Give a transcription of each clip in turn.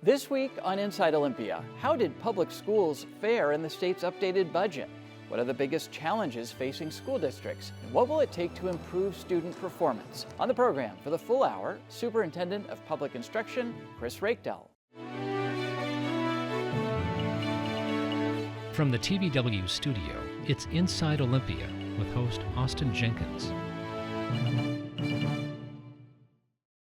This week on Inside Olympia, how did public schools fare in the state's updated budget? What are the biggest challenges facing school districts? And what will it take to improve student performance? On the program for the full hour, Superintendent of Public Instruction, Chris Reykdal. From the TVW studio, it's Inside Olympia with host Austin Jenkins.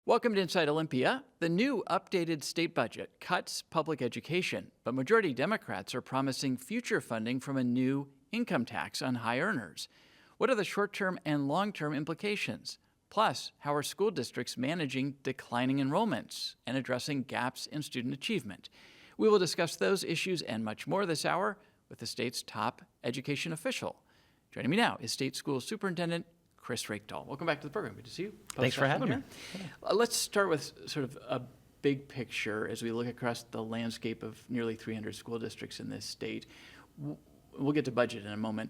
Welcome to Inside Olympia. The new updated state budget cuts public education, but majority Democrats are promising future funding from a new income tax on high earners. What are the short-term and long-term implications? Plus, how are school districts managing declining enrollments and addressing gaps in student achievement? We will discuss those issues and much more this hour with the state's top education official. Joining me now is State School Superintendent Chris Reykdal. Welcome back to the program. Good to see you. Thanks for having me. Let's start with sort of a big picture as we look across the landscape of nearly 300 school districts in this state. We'll get to budget in a moment.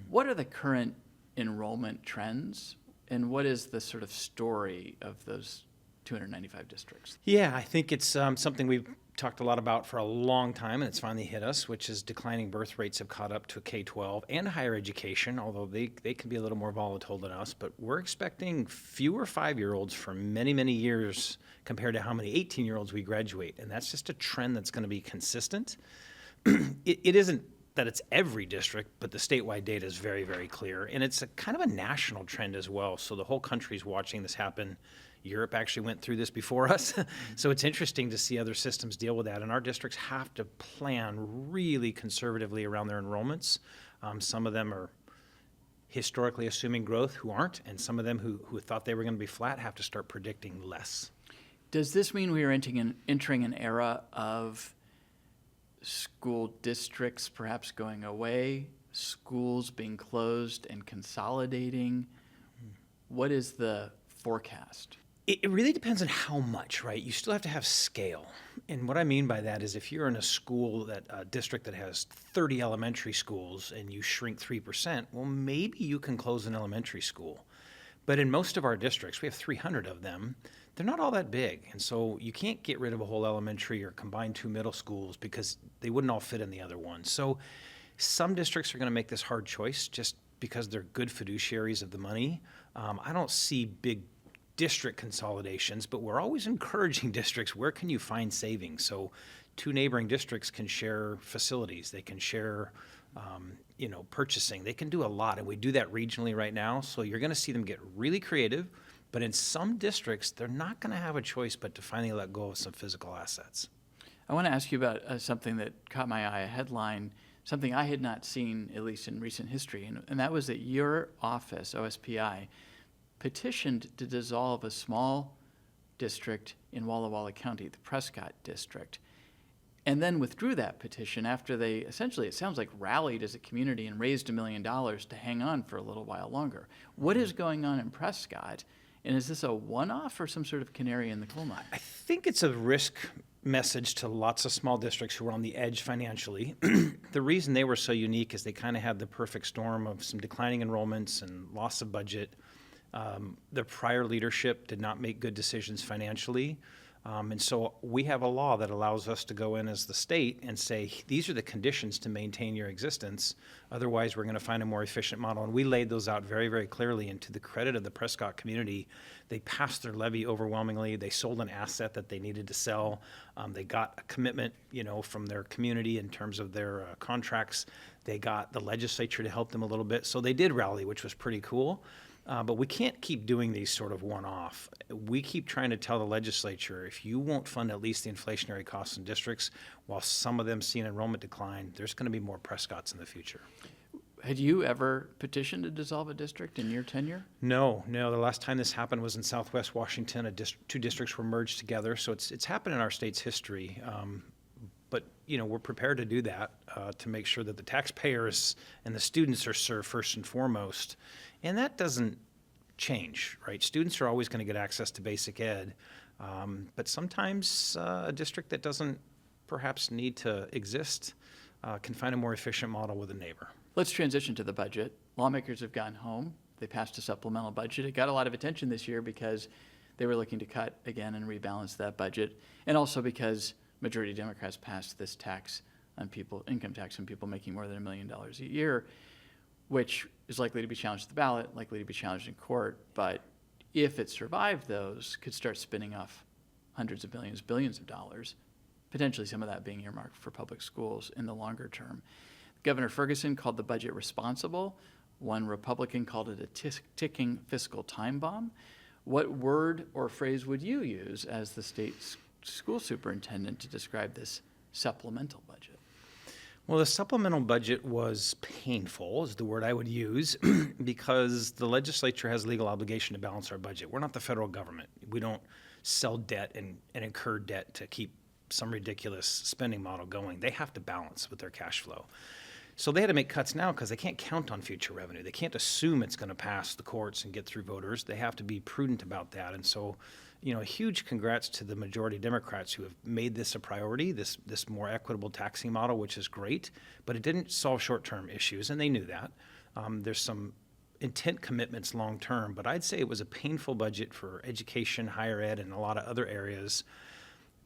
What are the current enrollment trends, and what is the sort of story of those 295 districts? Yeah, I think it's something we've talked a lot about for a long time, and it's finally hit us, which is declining birth rates have caught up to K-12 and higher education, although they can be a little more volatile than us. But we're expecting fewer 5-year-olds for many, many years compared to how many 18-year-olds we graduate. And that's just a trend that's going to be consistent. It isn't that it's every district, but the statewide data is very, very clear. And it's a kind of a national trend as well. So the whole country's watching this happen. Europe actually went through this before us. So it's interesting to see other systems deal with that. And our districts have to plan really conservatively around their enrollments. Some of them are historically assuming growth who aren't, and some of them who thought they were going to be flat have to start predicting less. Does this mean we are entering an era of school districts perhaps going away, schools being closed and consolidating? What is the forecast? It really depends on how much, right? You still have to have scale. And what I mean by that is if you're in a district that has 30 elementary schools and you shrink 3%, well, maybe you can close an elementary school. But in most of our districts, we have 300 of them, they're not all that big. And so you can't get rid of a whole elementary or combine 2 middle schools because they wouldn't all fit in the other one. So some districts are going to make this hard choice just because they're good fiduciaries of the money. I don't see big district consolidations, but we're always encouraging districts, where can you find savings? So 2 neighboring districts can share facilities, they can share purchasing, they can do a lot, and we do that regionally right now. So you're going to see them get really creative, but in some districts, they're not going to have a choice but to finally let go of some physical assets. I want to ask you about something that caught my eye, a headline, something I had not seen, at least in recent history, and that was that your office, OSPI, petitioned to dissolve a small district in Walla Walla County, the Prescott District, and then withdrew that petition after they essentially, it sounds like, rallied as a community and raised $1 million to hang on for a little while longer. What is going on in Prescott, and is this a one-off or some sort of canary in the coal mine? I think it's a risk message to lots of small districts who are on the edge financially. The reason they were so unique is they kind of had the perfect storm of some declining enrollments and loss of budget. The prior leadership did not make good decisions financially. And so we have a law that allows us to go in as the state and say, these are the conditions to maintain your existence. Otherwise, we're going to find a more efficient model. And we laid those out very, very clearly. And to the credit of the Prescott community, they passed their levy overwhelmingly. They sold an asset that they needed to sell. They got a commitment, from their community in terms of their contracts. They got the legislature to help them a little bit. So they did rally, which was pretty cool. But we can't keep doing these sort of one-off. We keep trying to tell the legislature, if you won't fund at least the inflationary costs in districts, while some of them see an enrollment decline, there's going to be more Prescotts in the future. Had you ever petitioned to dissolve a district in your tenure? No. The last time this happened was in Southwest Washington. 2 districts were merged together, so it's happened in our state's history. But we're prepared to do that to make sure that the taxpayers and the students are served first and foremost. And that doesn't change, right? Students are always going to get access to basic ed. But sometimes a district that doesn't perhaps need to exist can find a more efficient model with a neighbor. Let's transition to the budget. Lawmakers have gone home. They passed a supplemental budget. It got a lot of attention this year because they were looking to cut again and rebalance that budget, and also because majority Democrats passed this tax on people, income tax on people making more than $1 million a year, which is likely to be challenged at the ballot, likely to be challenged in court, but if it survived those, could start spinning off hundreds of billions, billions of dollars, potentially some of that being earmarked for public schools in the longer term. Governor Ferguson called the budget responsible. One Republican called it a ticking fiscal time bomb. What word or phrase would you use as the state school superintendent to describe this supplemental budget? Well, the supplemental budget was painful, is the word I would use, because the legislature has legal obligation to balance our budget. We're not the federal government. We don't sell debt and incur debt to keep some ridiculous spending model going. They have to balance with their cash flow. So they had to make cuts now because they can't count on future revenue. They can't assume it's going to pass the courts and get through voters. They have to be prudent about that. And so, a huge congrats to the majority Democrats who have made this a priority, this more equitable taxing model, which is great, but it didn't solve short-term issues, and they knew that. There's some intent commitments long-term, but I'd say it was a painful budget for education, higher ed, and a lot of other areas.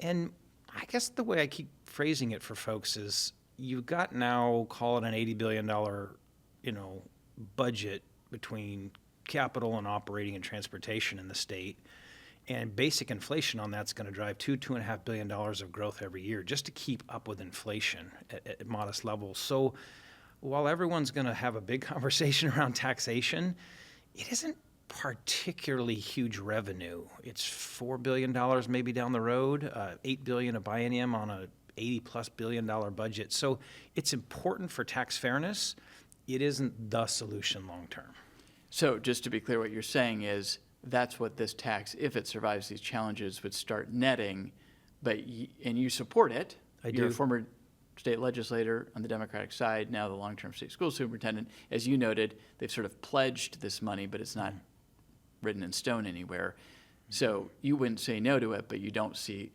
And I guess the way I keep phrasing it for folks is you've got now, call it an $80 billion, budget between capital and operating and transportation in the state. And basic inflation on that's going to drive $2.5 billion of growth every year just to keep up with inflation at modest levels. So while everyone's going to have a big conversation around taxation, it isn't particularly huge revenue. It's $4 billion maybe down the road, $8 billion a biennium on a $80+ billion budget. So it's important for tax fairness. It isn't the solution long term. So just to be clear, what you're saying is that's what this tax, if it survives these challenges, would start netting, and you support it. I You're do. a former state legislator on the Democratic side, now the long-term state school superintendent. As you noted, they've sort of pledged this money, but it's not written in stone anywhere. So you wouldn't say no to it, but you don't see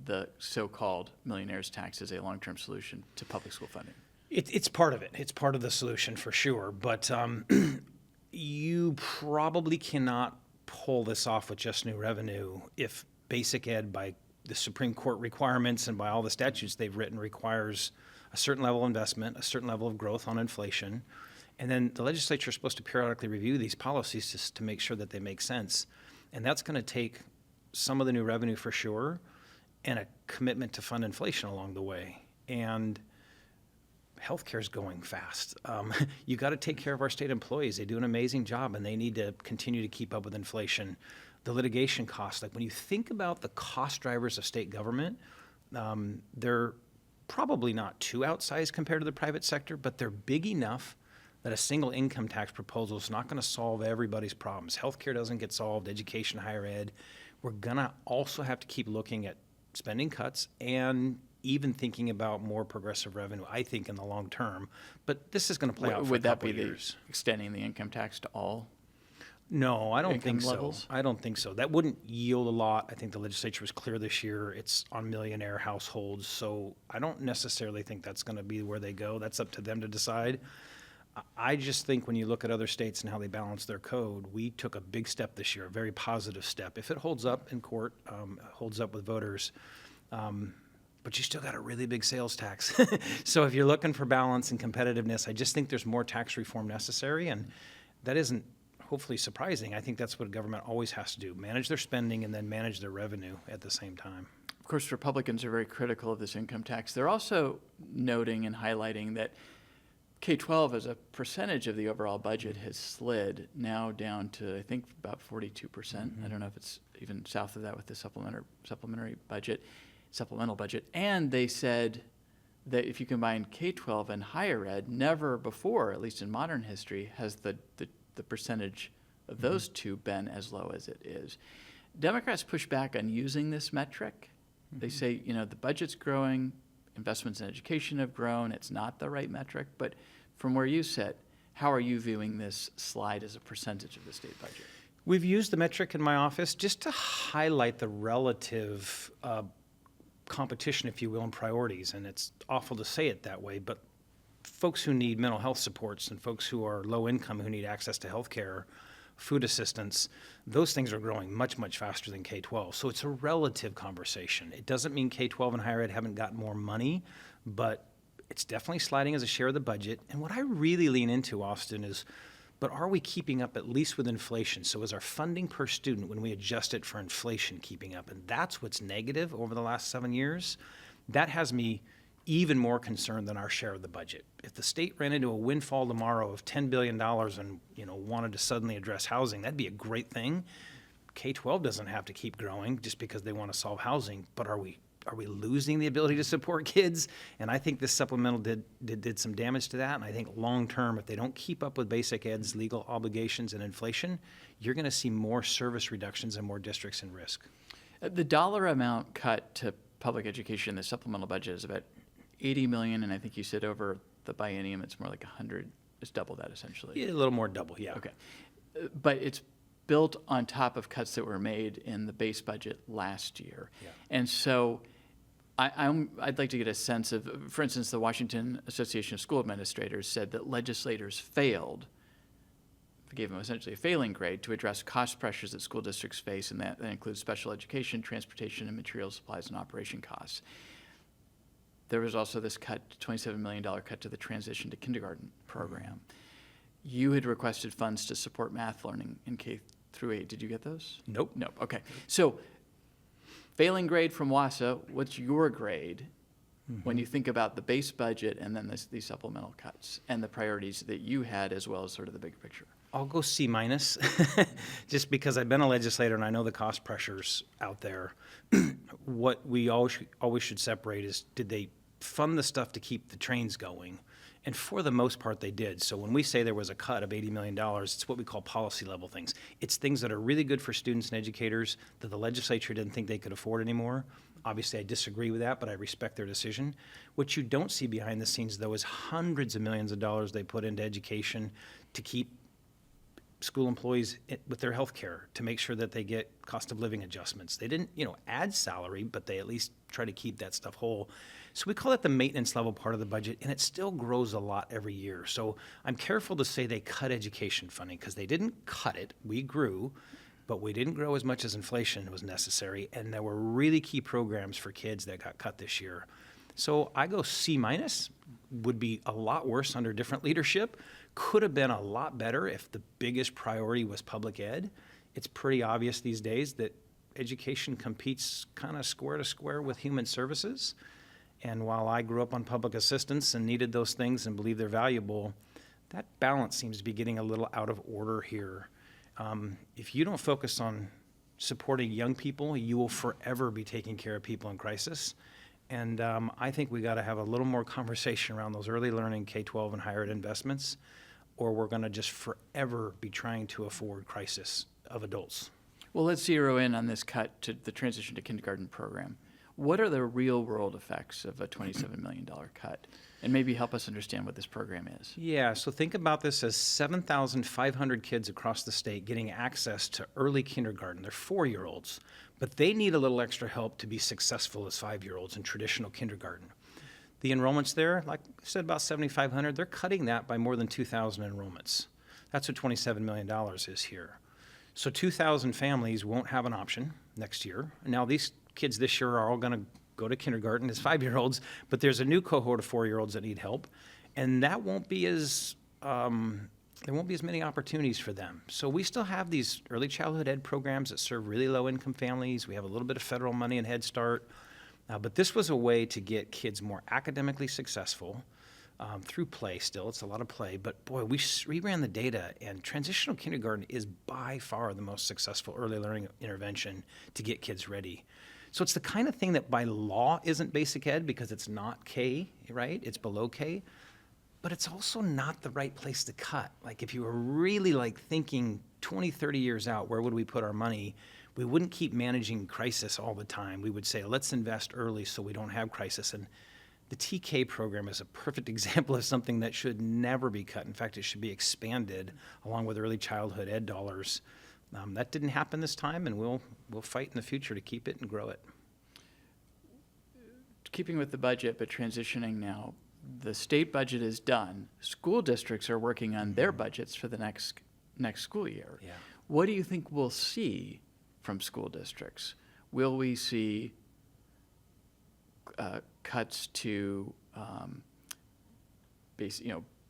the so-called millionaire's tax as a long-term solution to public school funding. It's part of it. It's part of the solution for sure. But you probably cannot pull this off with just new revenue if basic ed, by the Supreme Court requirements and by all the statutes they've written, requires a certain level of investment, a certain level of growth on inflation. And then the legislature is supposed to periodically review these policies just to make sure that they make sense. And that's going to take some of the new revenue for sure and a commitment to fund inflation along the way. And healthcare is going fast. You got to take care of our state employees. They do an amazing job, and they need to continue to keep up with inflation. The litigation costs, like when you think about the cost drivers of state government, they're probably not too outsized compared to the private sector, but they're big enough that a single income tax proposal is not going to solve everybody's problems. Healthcare doesn't get solved, education, higher ed. We're going to also have to keep looking at spending cuts and even thinking about more progressive revenue, I think, in the long term. But this is going to play out for Would a that couple be years. extending the income tax to all? No, I don't income think so. levels? I don't think so. That wouldn't yield a lot. I think the legislature was clear this year. It's on millionaire households. So I don't necessarily think that's going to be where they go. That's up to them to decide. I just think when you look at other states and how they balance their code, we took a big step this year, a very positive step. If it holds up in court, holds up with voters, but you still got a really big sales tax. So if you're looking for balance and competitiveness, I just think there's more tax reform necessary, and that isn't hopefully surprising. I think that's what government always has to do, manage their spending and then manage their revenue at the same time. Of course, Republicans are very critical of this income tax. They're also noting and highlighting that K-12 as a percentage of the overall budget has slid now down to, I think, about 42%. I don't know if it's even south of that with the supplemental budget. And they said that if you combine K-12 and higher ed, never before, at least in modern history, has the percentage of those two been as low as it is. Democrats push back on using this metric. They say, the budget's growing, investments in education have grown, it's not the right metric, but from where you sit, how are you viewing this slide as a percentage of the state budget? We've used the metric in my office just to highlight the relative competition, if you will, and priorities. And it's awful to say it that way, but folks who need mental health supports and folks who are low income who need access to health care food assistance, those things are growing much, much faster than K-12. So it's a relative conversation. It doesn't mean K-12 and higher ed haven't got more money, but it's definitely sliding as a share of the budget. And what I really lean into, Austin, is, but are we keeping up at least with inflation? So is our funding per student, when we adjust it for inflation, keeping up? And that's what's negative over the last 7 years. That has me even more concerned than our share of the budget. If the state ran into a windfall tomorrow of $10 billion and wanted to suddenly address housing, that'd be a great thing. K-12 doesn't have to keep growing just because they want to solve housing, but are we losing the ability to support kids? And I think this supplemental did some damage to that. And I think long term, if they don't keep up with basic ed's legal obligations and inflation, you're going to see more service reductions and more districts in risk. The dollar amount cut to public education in the supplemental budget is about $80 million, and I think you said over the biennium it's more like 100. It's double that essentially. Yeah, a little more double, yeah. Okay, but it's built on top of cuts that were made in the base budget last year, and so I'd like to get a sense of, for instance, the Washington Association of School Administrators said that legislators failed, gave them essentially a failing grade to address cost pressures that school districts face, and that includes special education, transportation, and material supplies and operation costs. There was also this $27 million cut to the transition to kindergarten program. You had requested funds to support math learning in K through 8. Did you get those? Nope. Nope. Okay. So, failing grade from WASA, what's your grade when you think about the base budget and then these supplemental cuts and the priorities that you had as well as sort of the bigger picture? I'll go C-, just because I've been a legislator and I know the cost pressures out there. What we always should separate is, did they fund the stuff to keep the trains going? And for the most part, they did. So when we say there was a cut of $80 million, it's what we call policy level things. It's things that are really good for students and educators that the legislature didn't think they could afford anymore. Obviously, I disagree with that, but I respect their decision. What you don't see behind the scenes, though, is hundreds of millions of dollars they put into education to keep school employees with their health care, to make sure that they get cost of living adjustments. They didn't, add salary, but they at least try to keep that stuff whole. So we call that the maintenance level part of the budget, and it still grows a lot every year. So I'm careful to say they cut education funding, because they didn't cut it. We grew, but we didn't grow as much as inflation was necessary, and there were really key programs for kids that got cut this year. So I go C-, would be a lot worse under different leadership. Could have been a lot better if the biggest priority was public ed. It's pretty obvious these days that education competes kind of square to square with human services. And while I grew up on public assistance and needed those things and believe they're valuable, that balance seems to be getting a little out of order here. If you don't focus on supporting young people, you will forever be taking care of people in crisis. And I think we got to have a little more conversation around those early learning K-12 and higher ed investments, or we're going to just forever be trying to afford crisis of adults. Well, let's zero in on this cut to the transition to kindergarten program. What are the real world effects of a $27 million cut? And maybe help us understand what this program is. Yeah, so think about this as 7,500 kids across the state getting access to early kindergarten. They're 4-year-olds, but they need a little extra help to be successful as 5-year-olds in traditional kindergarten. The enrollments there, like I said, about 7,500. They're cutting that by more than 2,000 enrollments. That's what $27 million is here. So 2,000 families won't have an option next year. Now these kids this year are all going to go to kindergarten as 5-year-olds, but there's a new cohort of 4-year-olds that need help, and that won't be as there won't be as many opportunities for them. So we still have these early childhood ed programs that serve really low-income families. We have a little bit of federal money in Head Start, but this was a way to get kids more academically successful through play. Still, it's a lot of play, but boy, we ran the data, and transitional kindergarten is by far the most successful early learning intervention to get kids ready. So it's the kind of thing that by law isn't basic ed because it's not K, right? It's below K, but it's also not the right place to cut. Like if you were really thinking 20, 30 years out, where would we put our money? We wouldn't keep managing crisis all the time. We would say, let's invest early so we don't have crisis. And the TK program is a perfect example of something that should never be cut. In fact, it should be expanded along with early childhood ed dollars. That didn't happen this time, and we'll fight in the future to keep it and grow it. Keeping with the budget, but transitioning now, the state budget is done. School districts are working on their budgets for the next next school year. Yeah. What do you think we'll see from school districts? Will we see cuts to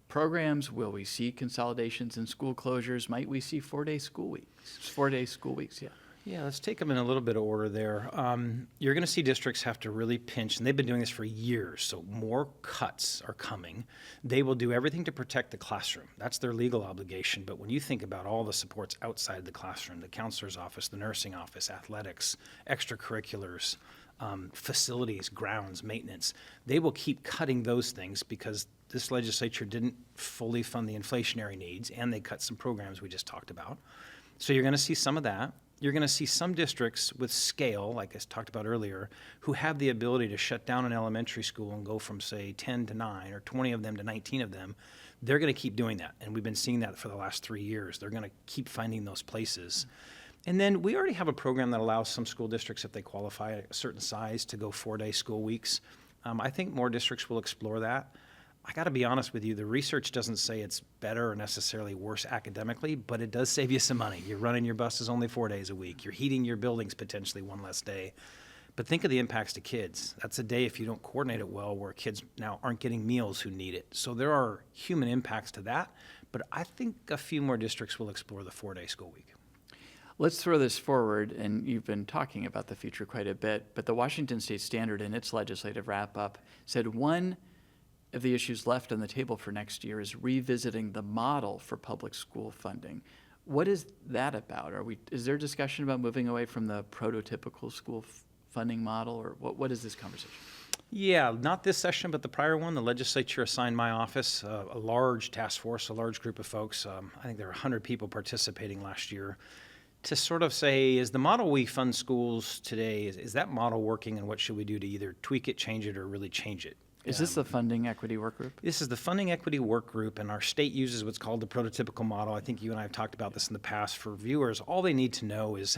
programs? Will we see consolidations and school closures? Might we see 4-day school weeks? 4-day school weeks, yeah. Yeah, let's take them in a little bit of order there. You're going to see districts have to really pinch, and they've been doing this for years, so more cuts are coming. They will do everything to protect the classroom. That's their legal obligation. But when you think about all the supports outside the classroom, the counselor's office, the nursing office, athletics, extracurriculars, facilities, grounds, maintenance, they will keep cutting those things because this legislature didn't fully fund the inflationary needs, and they cut some programs we just talked about. So you're going to see some of that. You're going to see some districts with scale, like I talked about earlier, who have the ability to shut down an elementary school and go from, say, 10 to 9 or 20 of them to 19 of them. They're going to keep doing that, and we've been seeing that for the last 3 years. They're going to keep finding those places. And then we already have a program that allows some school districts, if they qualify a certain size, to go 4-day school weeks. I think more districts will explore that. I got to be honest with you, the research doesn't say it's better or necessarily worse academically, but it does save you some money. You're running your buses only 4 days a week. You're heating your buildings potentially one less day. But think of the impacts to kids. That's a day, if you don't coordinate it well, where kids now aren't getting meals who need it. So there are human impacts to that, but I think a few more districts will explore the 4-day school week. Let's throw this forward, and you've been talking about the future quite a bit, but the Washington State Standard in its legislative wrap-up said one of the issues left on the table for next year is revisiting the model for public school funding. What is that about? Is there discussion about moving away from the prototypical school funding model, or what is this conversation? Yeah, not this session, but the prior one. The legislature assigned my office a large task force, a large group of folks. I think there were 100 people participating last year, to sort of say, is the model we fund schools today, is that model working, and what should we do to either tweak it, change it, or really change it? Is this the funding equity work group? This is the funding equity work group, and our state uses what's called the prototypical model. I think you and I have talked about this in the past. For viewers, all they need to know is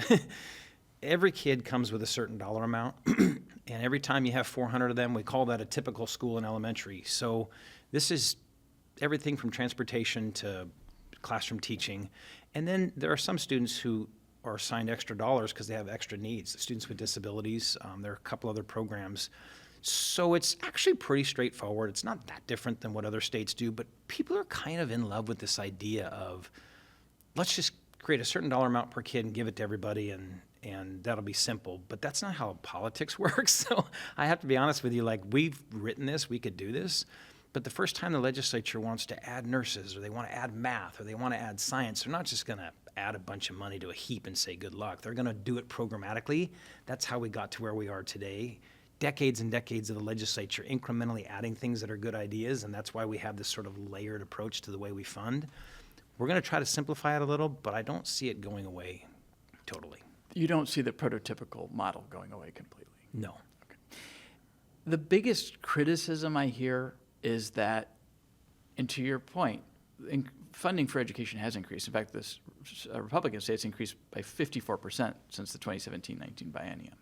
every kid comes with a certain dollar amount, and every time you have 400 of them, we call that a typical school in elementary. So this is everything from transportation to classroom teaching. And then there are some students who are assigned extra dollars because they have extra needs. Students with disabilities, there are a couple other programs. So it's actually pretty straightforward. It's not that different than what other states do, but people are kind of in love with this idea of, let's just create a certain dollar amount per kid and give it to everybody, and that'll be simple. But that's not how politics works. So I have to be honest with you, like, we've written this, we could do this, but the first time the legislature wants to add nurses, or they want to add math, or they want to add science, they're not just going to add a bunch of money to a heap and say good luck. They're going to do it programmatically. That's how we got to where we are today. Decades and decades of the legislature incrementally adding things that are good ideas, and that's why we have this sort of layered approach to the way we fund. We're going to try to simplify it a little, but I don't see it going away totally. You don't see the prototypical model going away completely? No. Okay. The biggest criticism I hear is that, and to your point, funding for education has increased. In fact, this Republican states increased by 54% since the 2017-19 biennium.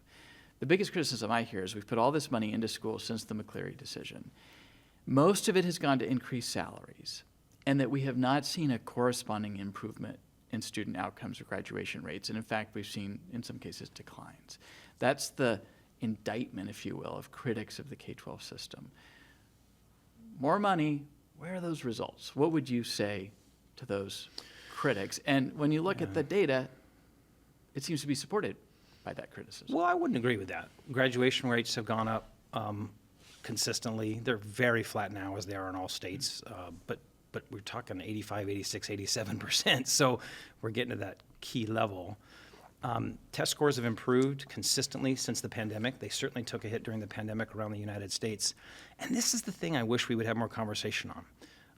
The biggest criticism I hear is we've put all this money into schools since the McCleary decision. Most of it has gone to increase salaries, and that we have not seen a corresponding improvement in student outcomes or graduation rates. And in fact, we've seen, in some cases, declines. That's the indictment, if you will, of critics of the K-12 system. More money, where are those results? What would you say to those critics? And when you look at the data, it seems to be supported by that criticism. Well, I wouldn't agree with that. Graduation rates have gone up consistently. They're very flat now, as they are in all states, but we're talking 85, 86, 87%. So we're getting to that key level. Test scores have improved consistently since the pandemic. They certainly took a hit during the pandemic around the United States. And this is the thing I wish we would have more conversation on.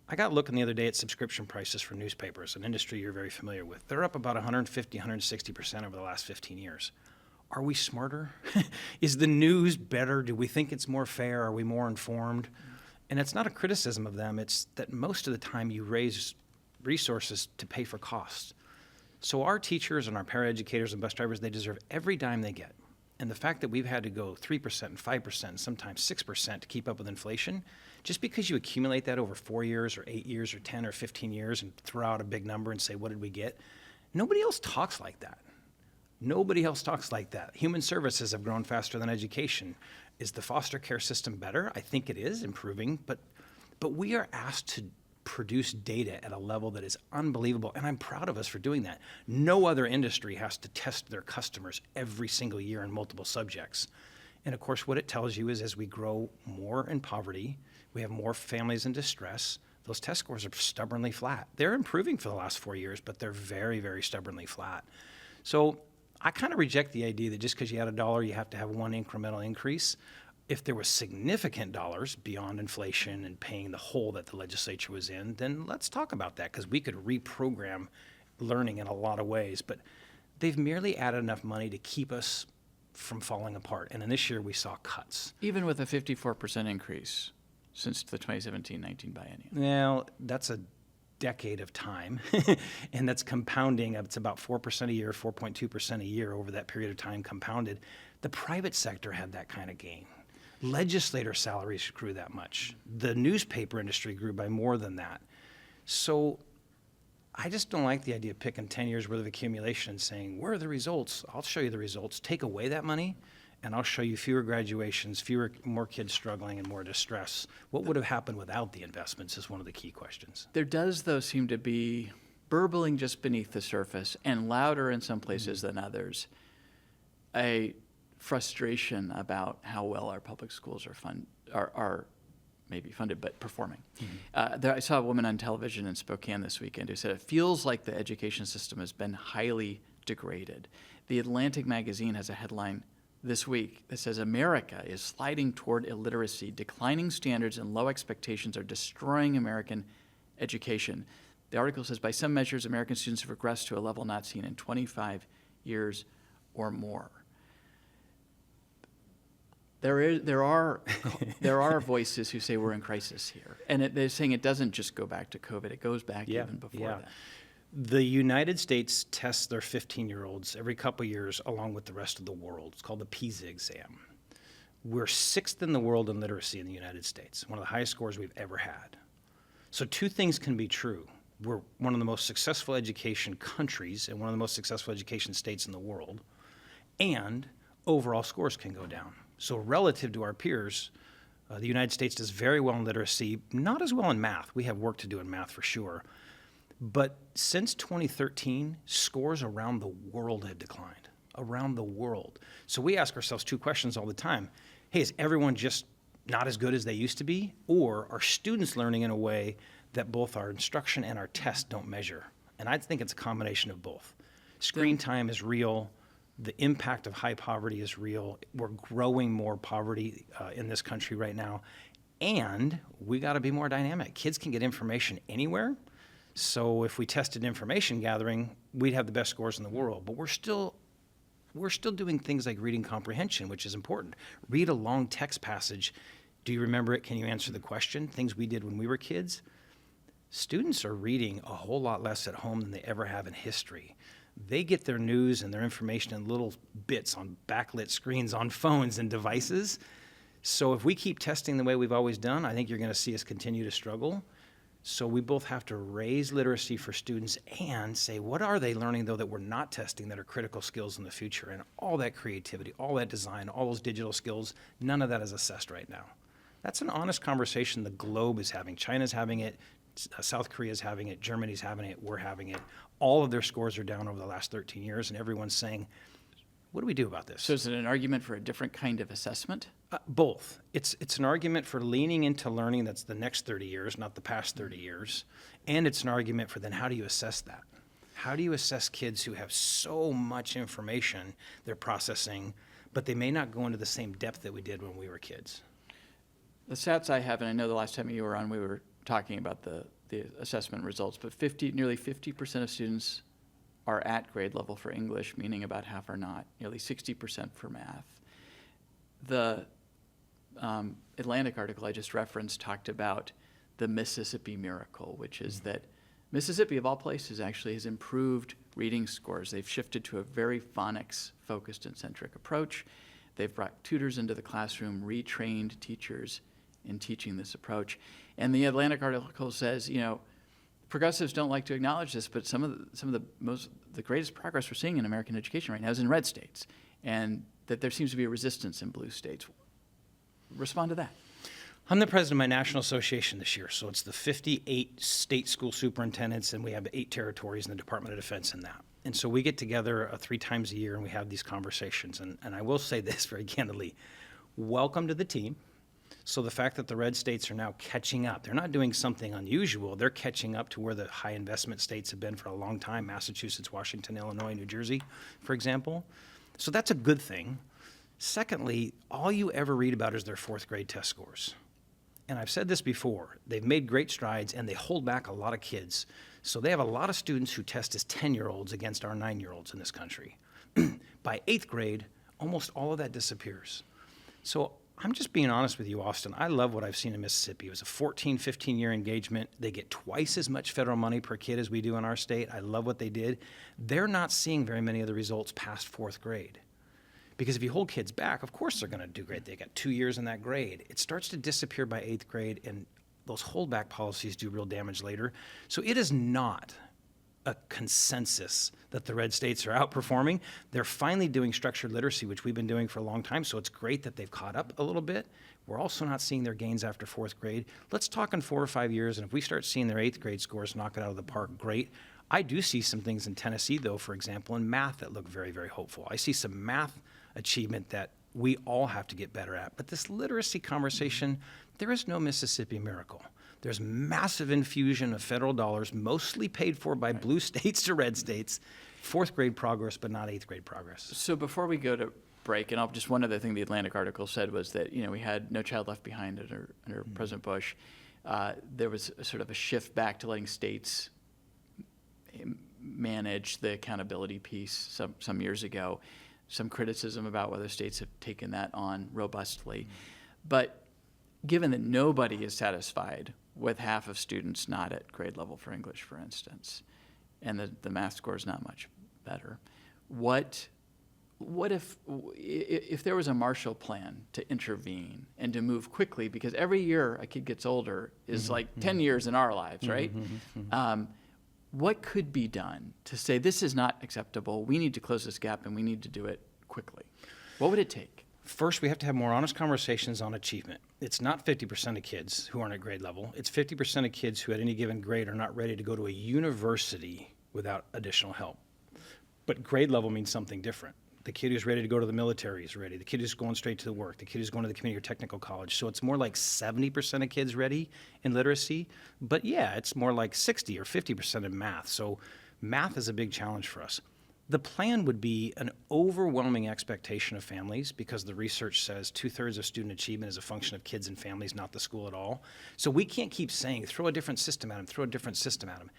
I got looking the other day at subscription prices for newspapers, an industry you're very familiar with. They're up about 150, 160% over the last 15 years. Are we smarter? Is the news better? Do we think it's more fair? Are we more informed? And it's not a criticism of them. It's that most of the time you raise resources to pay for costs. So our teachers and our paraeducators and bus drivers, they deserve every dime they get. And the fact that we've had to go 3% and 5% and sometimes 6% to keep up with inflation, just because you accumulate that over 4 years or 8 years or 10 or 15 years and throw out a big number and say, what did we get? Nobody else talks like that. Nobody else talks like that. Human services have grown faster than education. Is the foster care system better? I think it is improving, but we are asked to produce data at a level that is unbelievable, and I'm proud of us for doing that. No other industry has to test their customers every single year in multiple subjects. And of course, what it tells you is as we grow more in poverty, we have more families in distress, those test scores are stubbornly flat. They're improving for the last 4 years, but they're very, very stubbornly flat. So I kind of reject the idea that just because you add $1, you have to have one incremental increase. If there was significant dollars beyond inflation and paying the hole that the legislature was in, then let's talk about that, because we could reprogram learning in a lot of ways. But they've merely added enough money to keep us from falling apart. And in this year, we saw cuts. Even with a 54% increase since the 2017-19 biennium. Well, that's a decade of time, and that's compounding. It's about 4% a year, 4.2% a year over that period of time compounded. The private sector had that kind of gain. Legislator salaries grew that much. The newspaper industry grew by more than that. So I just don't like the idea of picking 10 years worth of accumulation and saying, where are the results? I'll show you the results. Take away that money, and I'll show you fewer graduations, more kids struggling, and more distress. What would have happened without the investments is one of the key questions. There does, though, seem to be burbling just beneath the surface, and louder in some places than others, a frustration about how well our public schools are maybe funded, but performing. I saw a woman on television in Spokane this weekend who said it feels like the education system has been highly degraded. The Atlantic magazine has a headline this week that says America is sliding toward illiteracy. Declining standards and low expectations are destroying American education. The article says by some measures, American students have regressed to a level not seen in 25 years or more. There are voices who say we're in crisis here, and they're saying it doesn't just go back to COVID; it goes back even before that. The United States tests their 15-year-olds every couple of years, along with the rest of the world. It's called the PISA exam. We're 6th in the world in literacy in the United States, one of the highest scores we've ever had. So 2 things can be true. We're one of the most successful education countries and one of the most successful education states in the world, and overall scores can go down. So relative to our peers, the United States does very well in literacy, not as well in math. We have work to do in math for sure. But since 2013, scores around the world have declined, around the world. So we ask ourselves 2 questions all the time. Hey, is everyone just not as good as they used to be? Or are students learning in a way that both our instruction and our tests don't measure? And I think it's a combination of both. Screen time is real. The impact of high poverty is real. We're growing more poverty in this country right now. And we got to be more dynamic. Kids can get information anywhere. So if we tested information gathering, we'd have the best scores in the world. But we're still doing things like reading comprehension, which is important. Read a long text passage. Do you remember it? Can you answer the question? Things we did when we were kids. Students are reading a whole lot less at home than they ever have in history. They get their news and their information in little bits on backlit screens on phones and devices. So if we keep testing the way we've always done, I think you're going to see us continue to struggle. So we both have to raise literacy for students and say, what are they learning, though, that we're not testing that are critical skills in the future? And all that creativity, all that design, all those digital skills, none of that is assessed right now. That's an honest conversation the globe is having. China's having it. South Korea's having it. Germany's having it. We're having it. All of their scores are down over the last 13 years, and everyone's saying, what do we do about this? So is it an argument for a different kind of assessment? Both. It's an argument for leaning into learning that's the next 30 years, not the past 30 years. And it's an argument for then how do you assess that? How do you assess kids who have so much information they're processing, but they may not go into the same depth that we did when we were kids? The stats I have, and I know the last time you were on, we were talking about the assessment results, but nearly 50% of students are at grade level for English, meaning about half are not, nearly 60% for math. The Atlantic article I just referenced talked about the Mississippi miracle, which is that Mississippi, of all places, actually has improved reading scores. They've shifted to a very phonics-focused and centric approach, They've brought tutors into the classroom, retrained teachers in teaching this approach. And the Atlantic article says, progressives don't like to acknowledge this, but some of the greatest progress we're seeing in American education right now is in red states, and that there seems to be a resistance in blue states. Respond to that. I'm the president of my national association this year, so it's the 58 state school superintendents, and we have 8 territories in the Department of Defense in that. And so we get together 3 times a year, and we have these conversations. And I will say this very candidly, welcome to the team. So the fact that the red states are now catching up, they're not doing something unusual, they're catching up to where the high investment states have been for a long time, Massachusetts, Washington, Illinois, New Jersey, for example. So that's a good thing. Secondly, all you ever read about is their 4th grade test scores. And I've said this before, they've made great strides and they hold back a lot of kids. So they have a lot of students who test as 10-year-olds against our 9-year-olds in this country. By 8th grade, almost all of that disappears. So I'm just being honest with you, Austin. I love what I've seen in Mississippi. It was a 14, 15-year engagement. They get twice as much federal money per kid as we do in our state. I love what they did. They're not seeing very many of the results past 4th grade. Because if you hold kids back, of course they're going to do great. They got 2 years in that grade. It starts to disappear by 8th grade, and those holdback policies do real damage later. So it is not a consensus that the red states are outperforming. They're finally doing structured literacy, which we've been doing for a long time, so it's great that they've caught up a little bit. We're also not seeing their gains after 4th grade. Let's talk in 4 or 5 years, and if we start seeing their 8th grade scores knock it out of the park, great. I do see some things in Tennessee, though, for example, in math that look very, very hopeful. I see some math achievement that we all have to get better at. But this literacy conversation, there is no Mississippi miracle. There's massive infusion of federal dollars, mostly paid for by blue states to red states, 4th grade progress, but not 8th grade progress. So before we go to break, and just one other thing the Atlantic article said was that, we had No Child Left Behind under President Bush. There was sort of a shift back to letting states manage the accountability piece some years ago. Some criticism about whether states have taken that on robustly. But given that nobody is satisfied with half of students not at grade level for English, for instance, and the math score is not much better, what if there was a Marshall Plan to intervene and to move quickly? Because every year a kid gets older is like 10 years in our lives, right? What could be done to say this is not acceptable, we need to close this gap, and we need to do it quickly? What would it take? First, we have to have more honest conversations on achievement. It's not 50% of kids who aren't at grade level. It's 50% of kids who at any given grade are not ready to go to a university without additional help. But grade level means something different. The kid who's ready to go to the military is ready. The kid who's going straight to the work. The kid who's going to the community or technical college. So it's more like 70% of kids ready in literacy. But yeah, it's more like 60 or 50% in math. So math is a big challenge for us. The plan would be an overwhelming expectation of families, because the research says 2/3 of student achievement is a function of kids and families, not the school at all. So we can't keep saying, throw a different system at them, throw a different system at them.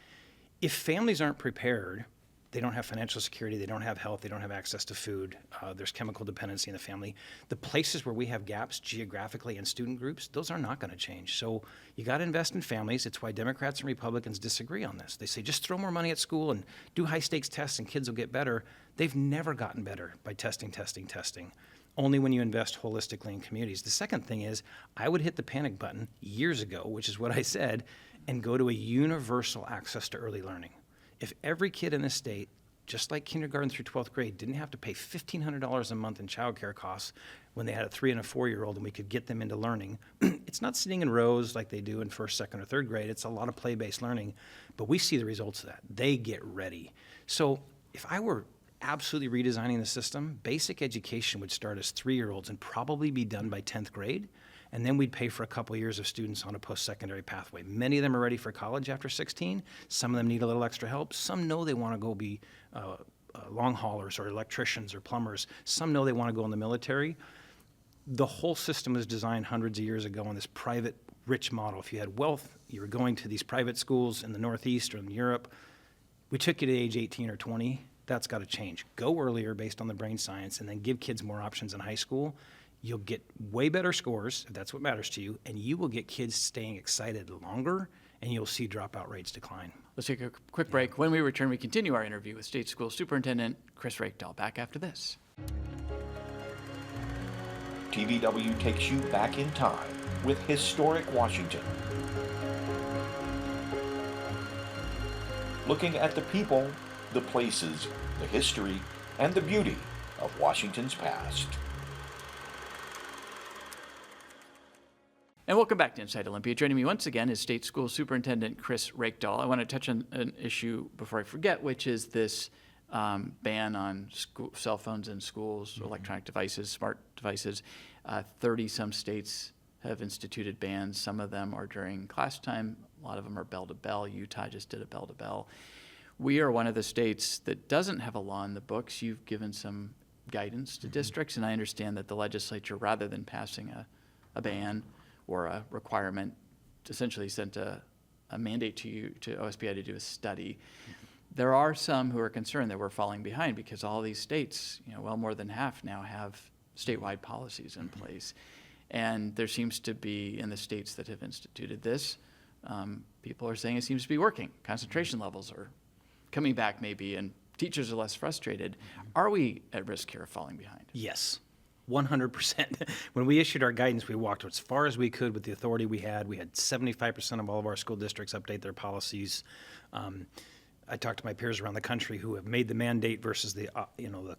If families aren't prepared, they don't have financial security, they don't have health, they don't have access to food, there's chemical dependency in the family. The places where we have gaps geographically in student groups, those are not going to change. So you got to invest in families. It's why Democrats and Republicans disagree on this. They say just throw more money at school and do high stakes tests and kids will get better. They've never gotten better by testing. Only when you invest holistically in communities. The second thing is, I would hit the panic button years ago, which is what I said, and go to a universal access to early learning. If every kid in this state, just like kindergarten through 12th grade, didn't have to pay $1,500 a month in childcare costs when they had a 3 and a 4-year-old, and we could get them into learning, it's not sitting in rows like they do in 1st, 2nd, or 3rd grade. It's a lot of play-based learning, but we see the results of that. They get ready. So if I were absolutely redesigning the system, basic education would start as 3-year-olds and probably be done by 10th grade. And then we'd pay for a couple of years of students on a post-secondary pathway. Many of them are ready for college after 16. Some of them need a little extra help. Some know they want to go be long haulers or electricians or plumbers. Some know they want to go in the military. The whole system was designed hundreds of years ago on this private, rich model. If you had wealth, you were going to these private schools in the Northeast or in Europe. We took you to age 18 or 20. That's got to change. Go earlier based on the brain science, and then give kids more options in high school. You'll get way better scores, if that's what matters to you, and you will get kids staying excited longer, and you'll see dropout rates decline. Let's take a quick break. When we return, we continue our interview with State School Superintendent Chris Reykdal. Back after this. TVW takes you back in time with historic Washington. Looking at the people, the places, the history, and the beauty of Washington's past. And welcome back to Inside Olympia. Joining me once again is State School Superintendent Chris Reykdal. I want to touch on an issue before I forget, which is this ban on cell phones in schools, electronic devices, smart devices. 30-some states have instituted bans. Some of them are during class time. A lot of them are bell-to-bell. Utah just did a bell-to-bell. We are one of the states that doesn't have a law in the books. You've given some guidance to districts, and I understand that the legislature, rather than passing a ban or a requirement, essentially sent a mandate to OSPI to do a study. There are some who are concerned that we're falling behind because all these states, well more than half now have statewide policies in place. And there seems to be, in the states that have instituted this, people are saying it seems to be working. Concentration levels are coming back maybe, and teachers are less frustrated. Are we at risk here of falling behind? Yes. 100%. When we issued our guidance, we walked as far as we could with the authority we had. We had 75% of all of our school districts update their policies. I talked to my peers around the country who have made the mandate versus the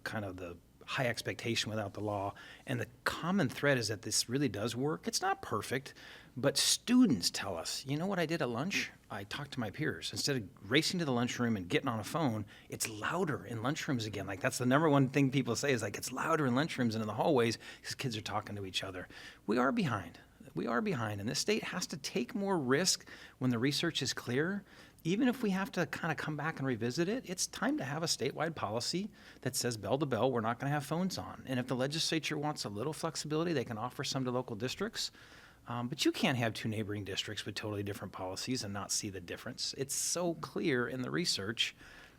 kind of the high expectation without the law. And the common thread is that this really does work. It's not perfect, but students tell us, you know what I did at lunch? I talked to my peers. Instead of racing to the lunchroom and getting on a phone, it's louder in lunchrooms again. Like, that's the number one thing people say is, like, it's louder in lunchrooms and in the hallways because kids are talking to each other. We are behind. We are behind, and this state has to take more risk when the research is clear. Even if we have to kind of come back and revisit it, it's time to have a statewide policy that says bell to bell, we're not going to have phones on. And if the legislature wants a little flexibility, they can offer some to local districts. But you can't have two neighboring districts with totally different policies and not see the difference. It's so clear in the research,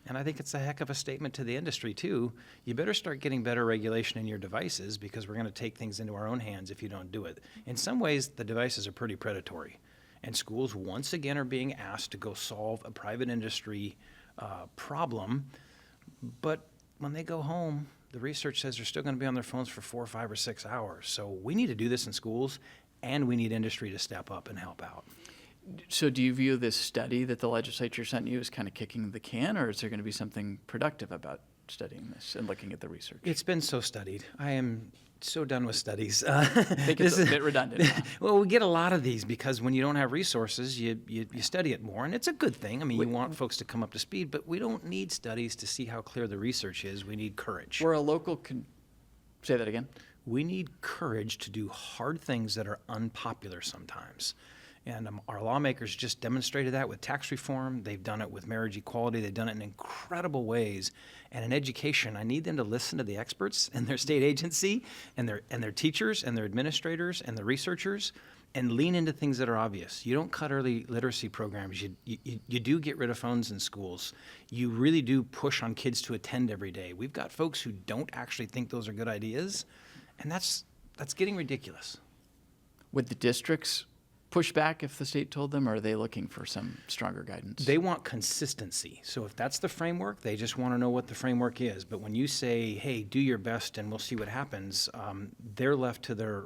and I think it's a heck of a statement to the industry, too. You better start getting better regulation in your devices because we're going to take things into our own hands if you don't do it. In some ways, the devices are pretty predatory. And schools, once again, are being asked to go solve a private industry problem. But when they go home, the research says they're still going to be on their phones for 4, 5, or 6 hours. So we need to do this in schools, and we need industry to step up and help out. So do you view this study that the legislature sent you as kind of kicking the can, or is there going to be something productive about studying this and looking at the research? It's been so studied. I am so done with studies. I think it's a bit redundant now. Well, we get a lot of these because when you don't have resources, you study it more, and it's a good thing. I mean, you want folks to come up to speed, but we don't need studies to see how clear the research is. We need courage. We're a local say that again? We need courage to do hard things that are unpopular sometimes. And our lawmakers just demonstrated that with tax reform. They've done it with marriage equality. They've done it in incredible ways. And in education, I need them to listen to the experts in their state agency and their teachers and their administrators and the researchers and lean into things that are obvious. You don't cut early literacy programs. You do get rid of phones in schools. You really do push on kids to attend every day. We've got folks who don't actually think those are good ideas, and that's getting ridiculous. Would the districts push back if the state told them, or are they looking for some stronger guidance? They want consistency. So if that's the framework, they just want to know what the framework is. But when you say, hey, do your best and we'll see what happens, they're left to their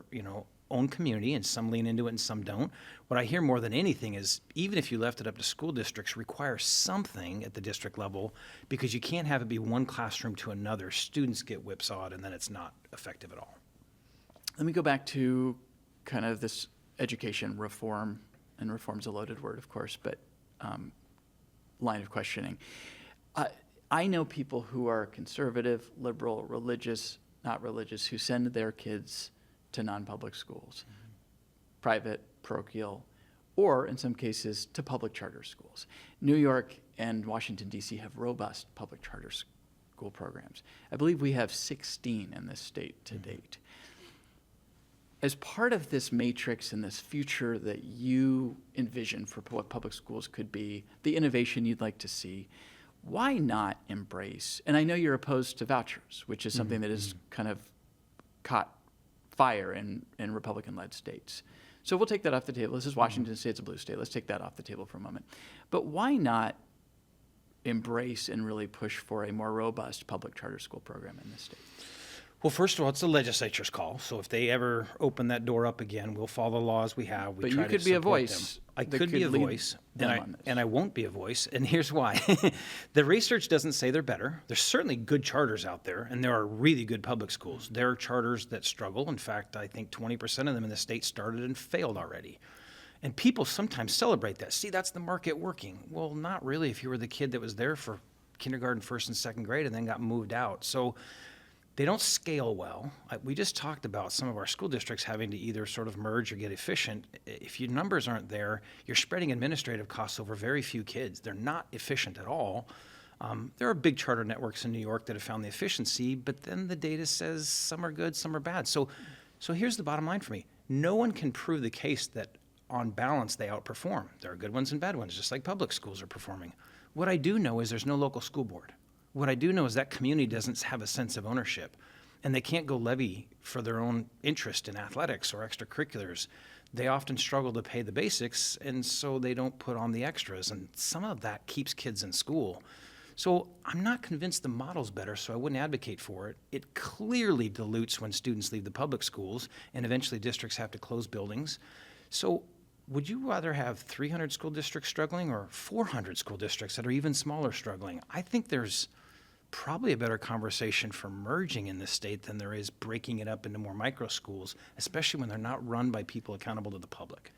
own community, and some lean into it and some don't. What I hear more than anything is, even if you left it up to school districts, require something at the district level, because you can't have it be one classroom to another. Students get whipsawed, and then it's not effective at all. Let me go back to kind of this education reform, and reform's a loaded word, of course, but line of questioning. I know people who are conservative, liberal, religious, not religious, who send their kids to non-public schools, private, parochial, or in some cases to public charter schools. New York and Washington, D.C. have robust public charter school programs. I believe we have 16 in this state to date. As part of this matrix and this future that you envision for what public schools could be, the innovation you'd like to see, why not embrace, and I know you're opposed to vouchers, which is something that has kind of caught fire in Republican-led states. So we'll take that off the table. This is Washington State, it's a blue state. Let's take that off the table for a moment. But why not embrace and really push for a more robust public charter school program in this state? Well, first of all, it's the legislature's call. So if they ever open that door up again, we'll follow the laws we have. We But try you to could be a support voice them. I that could be a could lead voice, them on this. and I won't be a voice. And here's why. The research doesn't say they're better. There's certainly good charters out there, and there are really good public schools. There are charters that struggle. In fact, I think 20% of them in the state started and failed already. And people sometimes celebrate that. See, that's the market working. Well, not really if you were the kid that was there for kindergarten, first and second grade, and then got moved out. So they don't scale well. We just talked about some of our school districts having to either sort of merge or get efficient. If your numbers aren't there, you're spreading administrative costs over very few kids. They're not efficient at all. There are big charter networks in New York that have found the efficiency, but then the data says some are good, some are bad. So here's the bottom line for me. No one can prove the case that on balance they outperform. There are good ones and bad ones, just like public schools are performing. What I do know is there's no local school board. What I do know is that community doesn't have a sense of ownership, and they can't go levy for their own interest in athletics or extracurriculars. They often struggle to pay the basics, and so they don't put on the extras, and some of that keeps kids in school. So I'm not convinced the model's better, so I wouldn't advocate for it. It clearly dilutes when students leave the public schools, and eventually districts have to close buildings. So would you rather have 300 school districts struggling or 400 school districts that are even smaller struggling? I think there's probably a better conversation for merging in this state than there is breaking it up into more micro schools, especially when they're not run by people accountable to the public.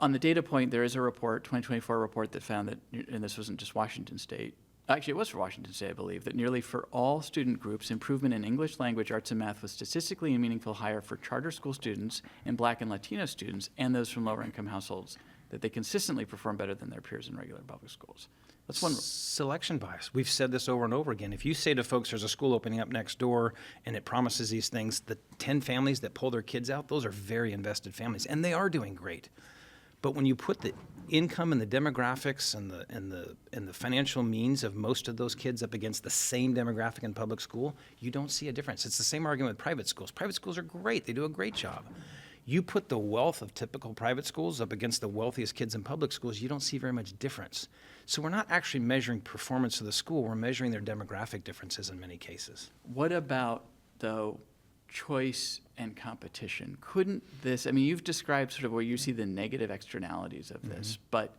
On the data point, there is a report, 2024 report, that found that, and this wasn't just Washington State, actually it was for Washington State, I believe, that nearly for all student groups, improvement in English language, arts, and math was statistically and meaningful higher for charter school students and Black and Latino students and those from lower income households, that they consistently perform better than their peers in regular public schools. That's one. Selection bias. We've said this over and over again. If you say to folks there's a school opening up next door and it promises these things, the 10 families that pull their kids out, those are very invested families, and they are doing great. But when you put the income and the demographics and the financial means of most of those kids up against the same demographic in public school, you don't see a difference. It's the same argument with private schools. Private schools are great. They do a great job. You put the wealth of typical private schools up against the wealthiest kids in public schools, you don't see very much difference. So we're not actually measuring performance of the school, we're measuring their demographic differences in many cases. What about, though, choice and competition? Couldn't this, I mean, you've described sort of where you see the negative externalities of this, but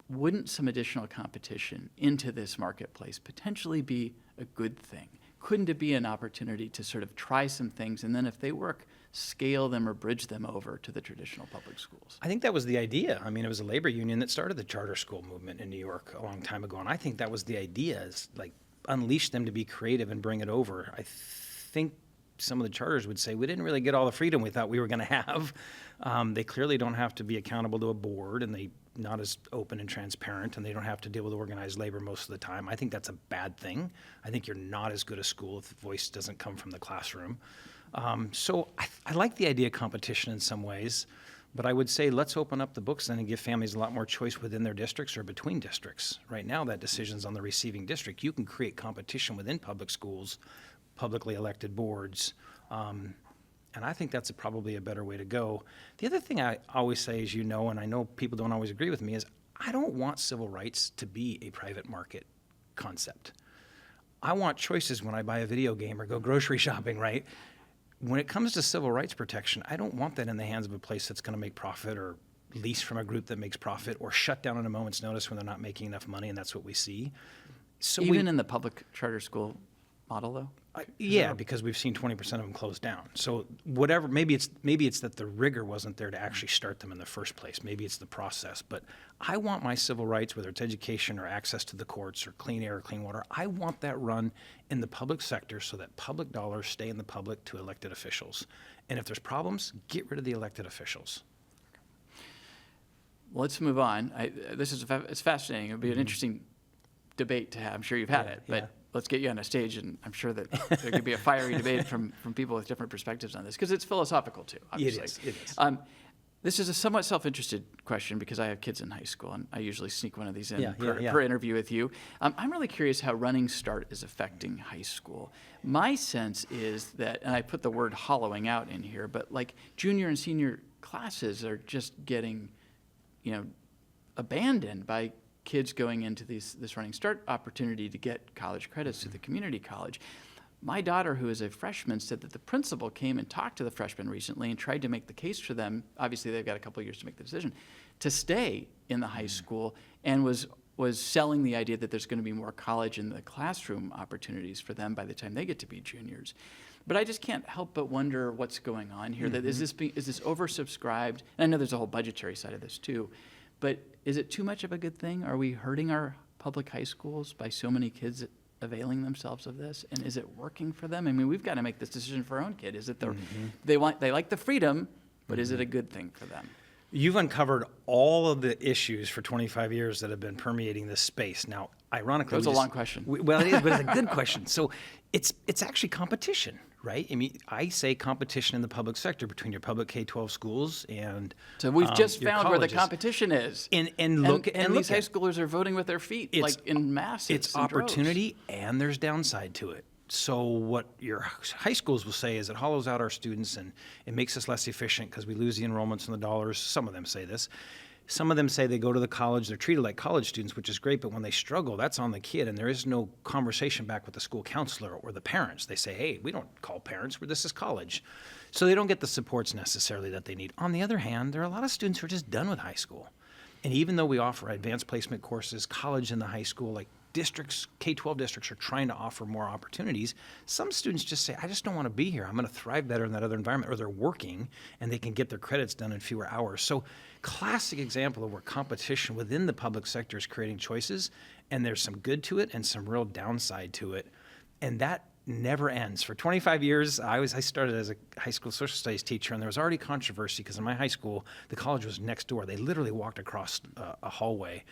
wouldn't some additional competition into this marketplace potentially be a good thing? Couldn't it be an opportunity to sort of try some things, and then if they work, scale them or bridge them over to the traditional public schools? I think that was the idea. I mean, it was a labor union that started the charter school movement in New York a long time ago, and I think that was the idea, is like unleash them to be creative and bring it over. I think some of the charters would say we didn't really get all the freedom we thought we were going to have. They clearly don't have to be accountable to a board, and they not as open and transparent, and they don't have to deal with organized labor most of the time. I think that's a bad thing. I think you're not as good a school if the voice doesn't come from the classroom. So I like the idea of competition in some ways, but I would say let's open up the books then and give families a lot more choice within their districts or between districts. Right now, that decision's on the receiving district. You can create competition within public schools, publicly elected boards, and I think that's probably a better way to go. The other thing I always say, as you know, and I know people don't always agree with me, is I don't want civil rights to be a private market concept. I want choices when I buy a video game or go grocery shopping, right? When it comes to civil rights protection, I don't want that in the hands of a place that's going to make profit or lease from a group that makes profit or shut down on a moment's notice when they're not making enough money, and that's what we see. So Even in the public charter school model, though? Yeah, because we've seen 20% of them close down. So whatever, maybe it's that the rigor wasn't there to actually start them in the first place. Maybe it's the process. But I want my civil rights, whether it's education or access to the courts or clean air or clean water, I want that run in the public sector so that public dollars stay in the public to elected officials. And if there's problems, get rid of the elected officials. Well, let's move on. It's fascinating. It would be an interesting debate to have. I'm sure you've had it, but let's get you on a stage, and I'm sure that there could be a fiery debate from people with different perspectives on this, because it's philosophical too, obviously. It is. This is a somewhat self-interested question because I have kids in high school, and I usually sneak one of these in Yeah. per interview with you. I'm really curious how Running Start is affecting high school. My sense is that, and I put the word hollowing out in here, but like junior and senior classes are just getting, abandoned by kids going into this Running Start opportunity to get college credits to the community college. My daughter, who is a freshman, said that the principal came and talked to the freshmen recently and tried to make the case for them. Obviously, they've got a couple of years to make the decision to stay in the high school, and was selling the idea that there's going to be more college in the classroom opportunities for them by the time they get to be juniors. But I just can't help but wonder what's going on here. That is this oversubscribed? And I know there's a whole budgetary side of this too, but is it too much of a good thing? Are we hurting our public high schools by so many kids availing themselves of this? And is it working for them? I mean, we've got to make this decision for our own kid. Is it they like the freedom, but is it a good thing for them? You've uncovered all of the issues for 25 years that have been permeating this space. Now, ironically, that was a long question. Well, it is, but it's a good question. So it's actually competition, right? I mean, I say competition in the public sector between your public K-12 schools and so we've just your found where the colleges. competition is. And these high schoolers are voting with their feet, like in masses. It's opportunity, and there's downside to it. So what your high schools will say is it hollows out our students and it makes us less efficient because we lose the enrollments and the dollars. Some of them say this. Some of them say they go to the college, they're treated like college students, which is great, but when they struggle, that's on the kid, and there is no conversation back with the school counselor or the parents. They say, hey, we don't call parents, this is college. So they don't get the supports necessarily that they need. On the other hand, there are a lot of students who are just done with high school. And even though we offer advanced placement courses, college in the high school, like districts, K-12 districts are trying to offer more opportunities. Some students just say, I just don't want to be here. I'm going to thrive better in that other environment, or they're working and they can get their credits done in fewer hours. So classic example of where competition within the public sector is creating choices, and there's some good to it and some real downside to it. And that never ends. For 25 years, I started as a high school social studies teacher, and there was already controversy because in my high school, the college was next door. They literally walked across a hallway.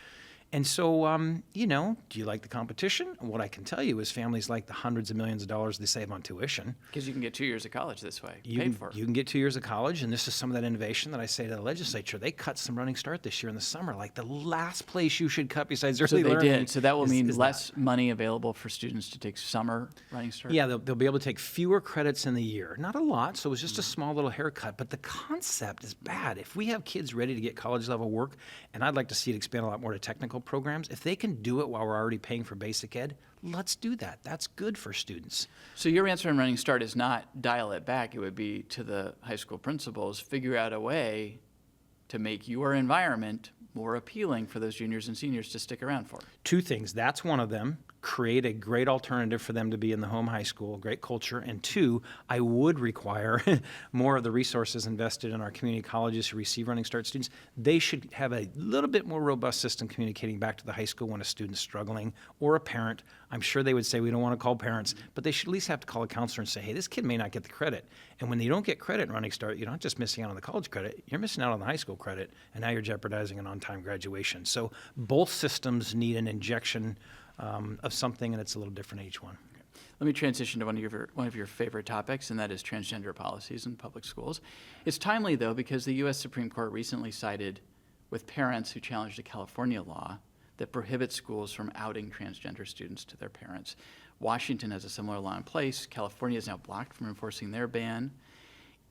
And so, do you like the competition? What I can tell you is families like the hundreds of millions of dollars they save on tuition. Because you can get 2 years of college this way, paid for. You can get 2 years of college, and this is some of that innovation that I say to the legislature. They cut some running start this year in the summer. Like the last place you should cut besides early learning. So they did. So that will mean less money available for students to take summer running start? Yeah, they'll be able to take fewer credits in the year. Not a lot, so it was just a small little haircut. But the concept is bad. If we have kids ready to get college level work, and I'd like to see it expand a lot more to technical programs, if they can do it while we're already paying for basic ed, let's do that. That's good for students. So your answer on running start is not dial it back. It would be to the high school principals, figure out a way to make your environment more appealing for those juniors and seniors to stick around for. Two things. That's one of them. Create a great alternative for them to be in the home high school, great culture. And two, I would require more of the resources invested in our community colleges who receive running start students. They should have a little bit more robust system communicating back to the high school when a student's struggling, or a parent. I'm sure they would say we don't want to call parents, but they should at least have to call a counselor and say, hey, this kid may not get the credit. And when you don't get credit in running start, you're not just missing out on the college credit, you're missing out on the high school credit, and now you're jeopardizing an on-time graduation. So both systems need an injection of something, and it's a little different in each one. Let me transition to one of your favorite topics, and that is transgender policies in public schools. It's timely, though, because the U.S. Supreme Court recently sided with parents who challenged a California law that prohibits schools from outing transgender students to their parents. Washington has a similar law in place. California is now blocked from enforcing their ban.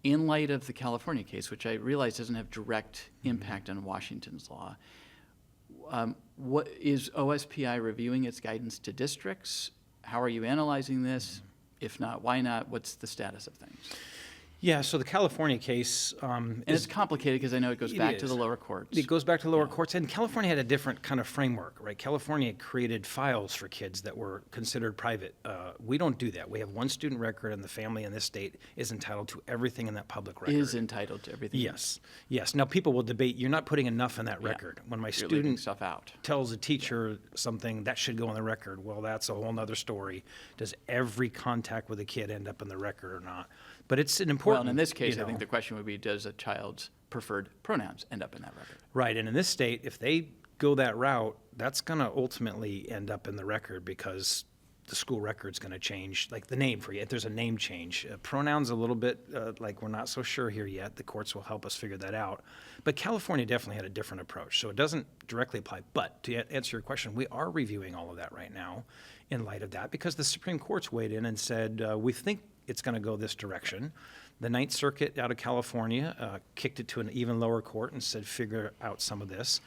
In light of the California case, which I realize doesn't have direct impact on Washington's law, what is OSPI reviewing its guidance to districts? How are you analyzing this? If not, why not? What's the status of things? Yeah, so the California case and it's complicated because I know it goes back to the lower courts. It goes back to the lower courts, and California had a different kind of framework, right? California created files for kids that were considered private. We don't do that. We have one student record, and the family in this state is entitled to everything in that public record. Is entitled to everything. Yes. Now people will debate, you're not putting enough in that record. When my student stuff out. tells a teacher something, that should go on the record. Well, that's a whole other story. Does every contact with a kid end up in the record or not? But it's an important... Well, and in this case, I think the question would be, does a child's preferred pronouns end up in that record? Right, and in this state, if they go that route, that's going to ultimately end up in the record because the school record's going to change, like the name for you. If there's a name change, pronouns a little bit like we're not so sure here yet. The courts will help us figure that out. But California definitely had a different approach, so it doesn't directly apply. But to answer your question, we are reviewing all of that right now in light of that because the Supreme Court's weighed in and said, we think it's going to go this direction. The Ninth Circuit out of California kicked it to an even lower court and said, figure out some of this.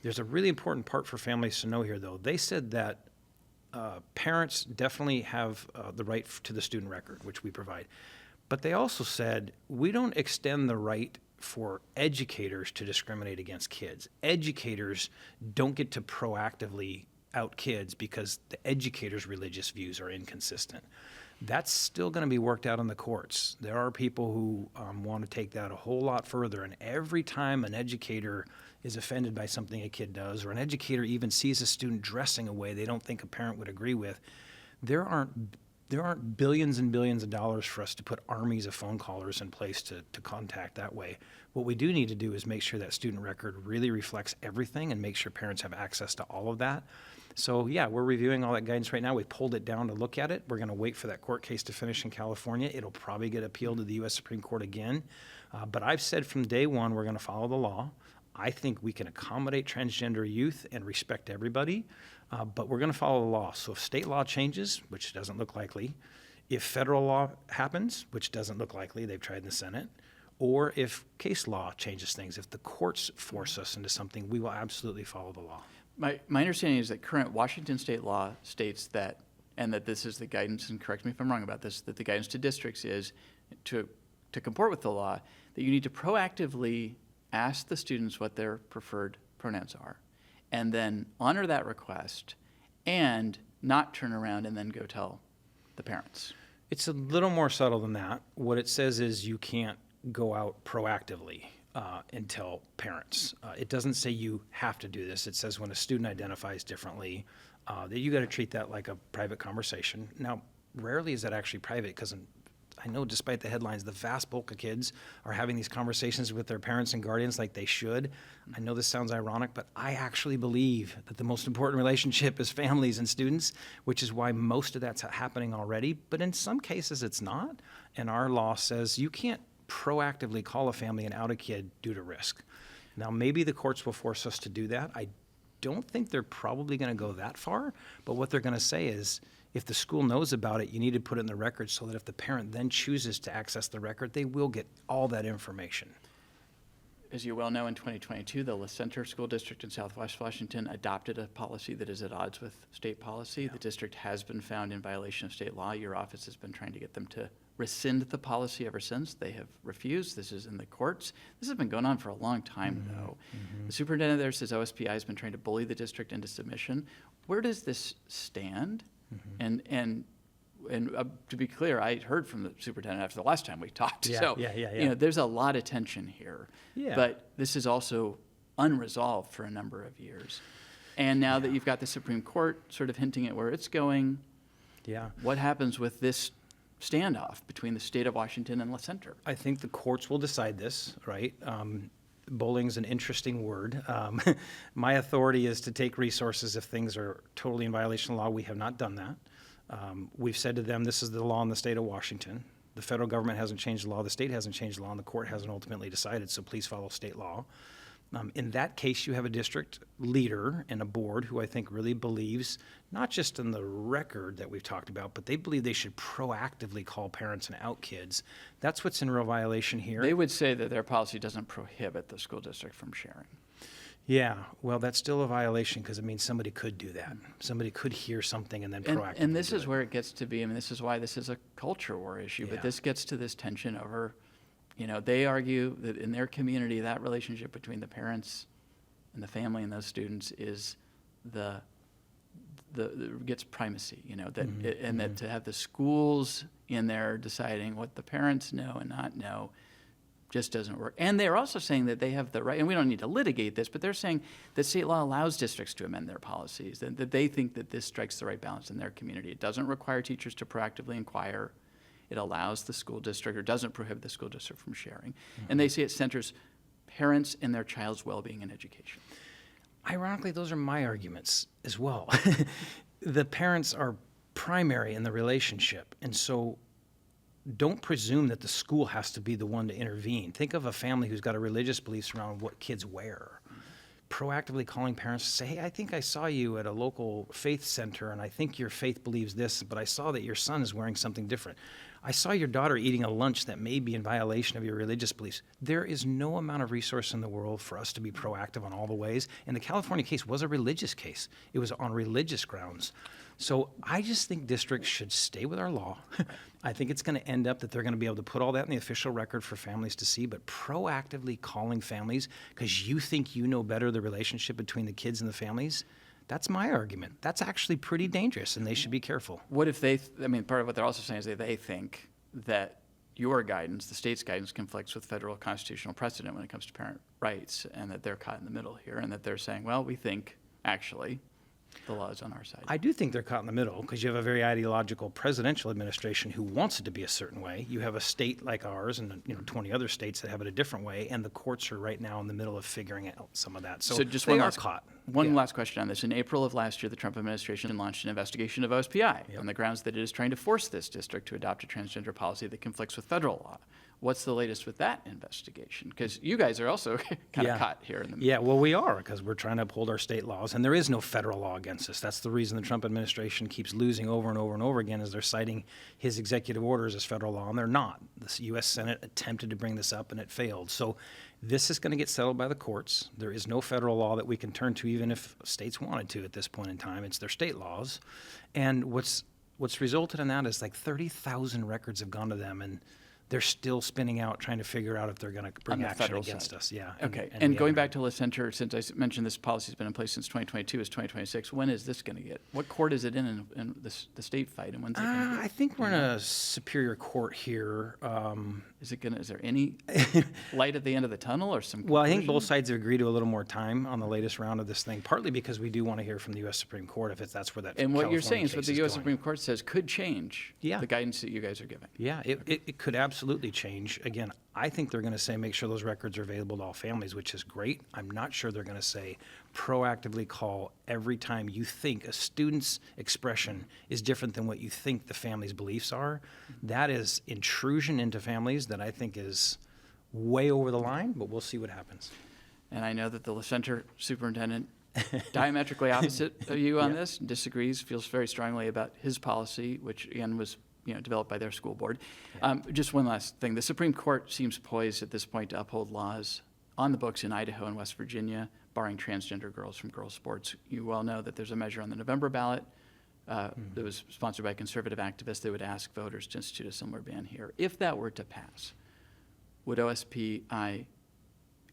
There's a really important part for families to know here, though. They said that parents definitely have the right to the student record, which we provide. But they also said, we don't extend the right for educators to discriminate against kids. Educators don't get to proactively out kids because the educators' religious views are inconsistent. That's still going to be worked out in the courts. There are people who want to take that a whole lot further, and every time an educator is offended by something a kid does, or an educator even sees a student dressing a way they don't think a parent would agree with, there aren't billions and billions of dollars for us to put armies of phone callers in place to contact that way. What we do need to do is make sure that student record really reflects everything and make sure parents have access to all of that. So yeah, we're reviewing all that guidance right now. We pulled it down to look at it. We're going to wait for that court case to finish in California. It'll probably get appealed to the U.S. Supreme Court again. But I've said from day one, we're going to follow the law. I think we can accommodate transgender youth and respect everybody, but we're going to follow the law. So if state law changes, which doesn't look likely, if federal law happens, which doesn't look likely, they've tried in the Senate, or if case law changes things, if the courts force us into something, we will absolutely follow the law. My understanding is that current Washington state law states that, and that this is the guidance, and correct me if I'm wrong about this, that the guidance to districts is to comport with the law, that you need to proactively ask the students what their preferred pronouns are, and then honor that request, and not turn around and then go tell the parents. It's a little more subtle than that. What it says is you can't go out proactively and tell parents. It doesn't say you have to do this. It says when a student identifies differently, that you got to treat that like a private conversation. Now, rarely is that actually private, because I know despite the headlines, the vast bulk of kids are having these conversations with their parents and guardians like they should. I know this sounds ironic, but I actually believe that the most important relationship is families and students, which is why most of that's happening already. But in some cases, it's not. And our law says you can't proactively call a family and out a kid due to risk. Now, maybe the courts will force us to do that. I don't think they're probably going to go that far, but what they're going to say is, if the school knows about it, you need to put it in the record so that if the parent then chooses to access the record, they will get all that information. As you well know, in 2022, the La Center School District in Southwest Washington adopted a policy that is at odds with state policy. The district has been found in violation of state law. Your office has been trying to get them to rescind the policy ever since. They have refused. This is in the courts. This has been going on for a long time, though. The superintendent there says OSPI has been trying to bully the district into submission. Where does this stand? And to be clear, I heard from the superintendent after the last time we talked. Yeah. You know, there's a lot of tension here. Yeah. But this is also unresolved for a number of years. And now that you've got the Supreme Court sort of hinting at where it's going, what happens with this standoff between the state of Washington and La Center? I think the courts will decide this, right? Bowling's an interesting word. My authority is to take resources if things are totally in violation of law. We have not done that. We've said to them, this is the law in the state of Washington. The federal government hasn't changed the law, the state hasn't changed the law, and the court hasn't ultimately decided, so please follow state law. In that case, you have a district leader and a board who I think really believes, not just in the record that we've talked about, but they believe they should proactively call parents and out kids. That's what's in real violation here. They would say that their policy doesn't prohibit the school district from sharing. Yeah, well, that's still a violation because it means somebody could do that. Somebody could hear something and then proactively And this do is it. where it gets to be, I mean, this is why this is a culture war issue, Yeah. but this gets to this tension over, you know, they argue that in their community, that relationship between the parents and the family and those students is the gets primacy, you know, that that to have the schools in there deciding what the parents know and not know just doesn't work. And they're also saying that they have the right, and we don't need to litigate this, but they're saying that state law allows districts to amend their policies, that they think that this strikes the right balance in their community. It doesn't require teachers to proactively inquire. It allows the school district, or doesn't prohibit the school district from sharing. And they say it centers parents and their child's well-being and education. Ironically, those are my arguments as well. The parents are primary in the relationship, and so don't presume that the school has to be the one to intervene. Think of a family who's got a religious beliefs around what kids wear. Proactively calling parents to say, hey, I think I saw you at a local faith center, and I think your faith believes this, but I saw that your son is wearing something different. I saw your daughter eating a lunch that may be in violation of your religious beliefs. There is no amount of resource in the world for us to be proactive on all the ways. And the California case was a religious case. It was on religious grounds. So I just think districts should stay with our law. I think it's going to end up that they're going to be able to put all that in the official record for families to see, but proactively calling families because you think you know better the relationship between the kids and the families, that's my argument. That's actually pretty dangerous, and they should be careful. What if they, I mean, part of what they're also saying is that they think that your guidance, the state's guidance, conflicts with federal constitutional precedent when it comes to parent rights, and that they're caught in the middle here, and that they're saying, well, we think, actually, the law is on our side. I do think they're caught in the middle because you have a very ideological presidential administration who wants it to be a certain way. You have a state like ours and 20 other states that have it a different way, and the courts are right now in the middle of figuring out some of that. So just they are caught. One last question on this. In April of last year, the Trump administration launched an investigation of OSPI on the grounds that it is trying to force this district to adopt a transgender policy that conflicts with federal law. What's the latest with that investigation? Because you guys are also kind of caught here in the middle. Yeah, well, we are because we're trying to uphold our state laws, and there is no federal law against us. That's the reason the Trump administration keeps losing over and over and over again is they're citing his executive orders as federal law, and they're not. The U.S. Senate attempted to bring this up, and it failed. So this is going to get settled by the courts. There is no federal law that we can turn to, even if states wanted to at this point in time. It's their state laws. And what's resulted in that is like 30,000 records have gone to them, and they're still spinning out, trying to figure out if they're going to bring action against us. Yeah. Okay. And going back to La Center, since I mentioned this policy has been in place since 2022, is 2026. When is this going to get? What court is it in the state fight? And when's it going to I think we're in a superior court here. Is there any light at the end of the tunnel or some? Well, I think both sides have agreed to a little more time on the latest round of this thing, partly because we do want to hear from the U.S. Supreme Court if that's where that. And what you're saying California is what case the U.S. going. Supreme Court says could change the guidance that you guys are giving. Yeah, it could absolutely change. Again, I think they're going to say make sure those records are available to all families, which is great. I'm not sure they're going to say proactively call every time you think a student's expression is different than what you think the family's beliefs are. That is intrusion into families that I think is way over the line, but we'll see what happens. And I know that the La Center superintendent, diametrically opposite of you on this, disagrees, feels very strongly about his policy, which again was developed by their school board. Just one last thing. The Supreme Court seems poised at this point to uphold laws on the books in Idaho and West Virginia, barring transgender girls from girls' sports. You well know that there's a measure on the November ballot that was sponsored by conservative activists that would ask voters to institute a similar ban here. If that were to pass, would OSPI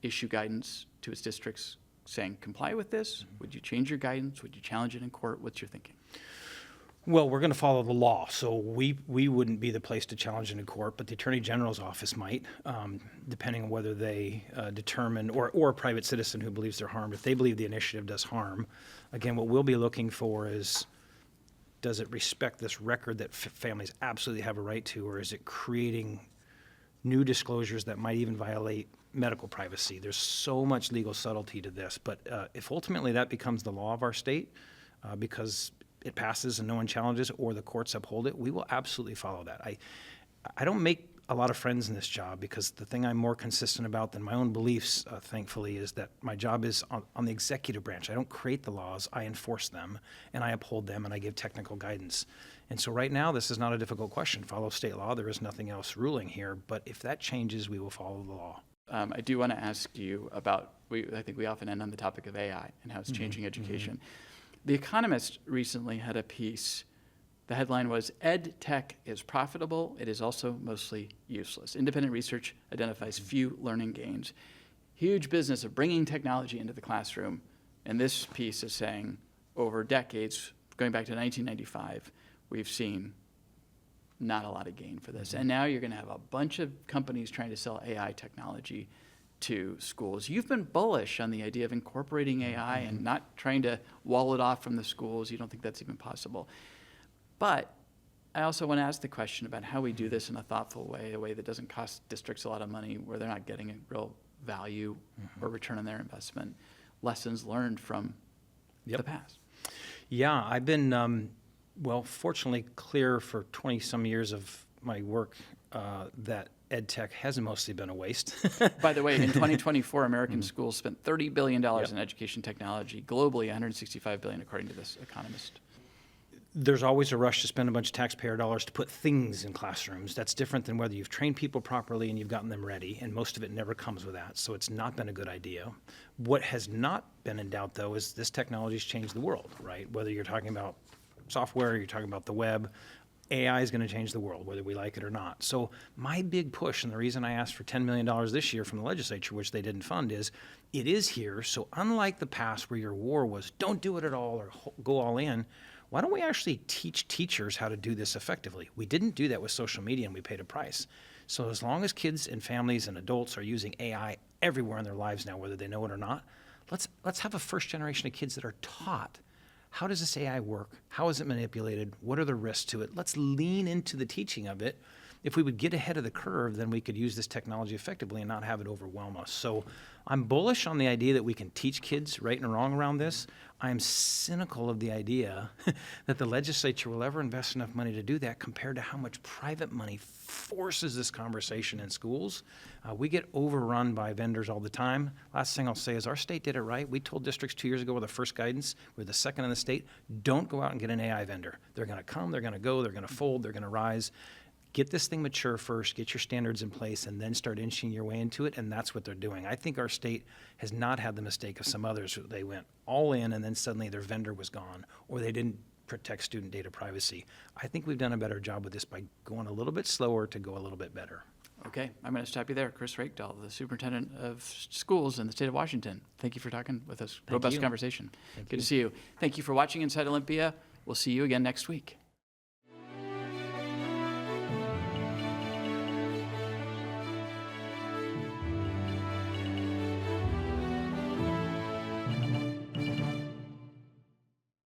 issue guidance to its districts saying comply with this? Would you change your guidance? Would you challenge it in court? What's your thinking? Well, we're going to follow the law, so we wouldn't be the place to challenge it in court, but the Attorney General's office might, depending on whether they determine, or a private citizen who believes they're harmed. If they believe the initiative does harm, again, what we'll be looking for is, does it respect this record that families absolutely have a right to, or is it creating new disclosures that might even violate medical privacy? There's so much legal subtlety to this, but if ultimately that becomes the law of our state, because it passes and no one challenges, or the courts uphold it, we will absolutely follow that. I don't make a lot of friends in this job because the thing I'm more consistent about than my own beliefs, thankfully, is that my job is on the executive branch. I don't create the laws, I enforce them, and I uphold them, and I give technical guidance. And so right now, this is not a difficult question. Follow state law. There is nothing else ruling here, but if that changes, we will follow the law. I do want to ask you about, I think we often end on the topic of AI and how it's changing education. The Economist recently had a piece. The headline was, Ed Tech is profitable. It is also mostly useless. Independent research identifies few learning gains. Huge business of bringing technology into the classroom. And this piece is saying, over decades, going back to 1995, we've seen not a lot of gain for this. And now you're going to have a bunch of companies trying to sell AI technology to schools. You've been bullish on the idea of incorporating AI and not trying to wall it off from the schools. You don't think that's even possible. But I also want to ask the question about how we do this in a thoughtful way, a way that doesn't cost districts a lot of money, where they're not getting a real value or return on their investment. Lessons learned from the past. Yeah, I've been, fortunately clear for 20-some years of my work that ed tech has mostly been a waste. By the way, in 2024, American schools spent $30 billion in education technology. Globally, $165 billion, according to this Economist. There's always a rush to spend a bunch of taxpayer dollars to put things in classrooms. That's different than whether you've trained people properly and you've gotten them ready, and most of it never comes with that, so it's not been a good idea. What has not been in doubt, though, is this technology's changed the world, right? Whether you're talking about software, you're talking about the web, AI is going to change the world, whether we like it or not. So my big push, and the reason I asked for $10 million this year from the legislature, which they didn't fund, is it is here. So unlike the past where your war was don't do it at all or go all in, why don't we actually teach teachers how to do this effectively? We didn't do that with social media, and we paid a price. So as long as kids and families and adults are using AI everywhere in their lives now, whether they know it or not, let's have a first generation of kids that are taught, how does this AI work? How is it manipulated? What are the risks to it? Let's lean into the teaching of it. If we would get ahead of the curve, then we could use this technology effectively and not have it overwhelm us. So I'm bullish on the idea that we can teach kids right and wrong around this. I'm cynical of the idea that the legislature will ever invest enough money to do that compared to how much private money forces this conversation in schools. We get overrun by vendors all the time. Last thing I'll say is our state did it right. We told districts 2 years ago with the first guidance, we're the second in the state, don't go out and get an AI vendor. They're going to come, they're going to go, they're going to fold, they're going to rise. Get this thing mature first, get your standards in place, and then start inching your way into it, and that's what they're doing. I think our state has not had the mistake of some others. They went all in, and then suddenly their vendor was gone, or they didn't protect student data privacy. I think we've done a better job with this by going a little bit slower to go a little bit better. Okay, I'm going to stop you there. Chris Reykdal, the Superintendent of Schools in the state of Washington. Thank you for talking with us. Robust conversation. Good to see you. Thank you for watching Inside Olympia. We'll see you again next week.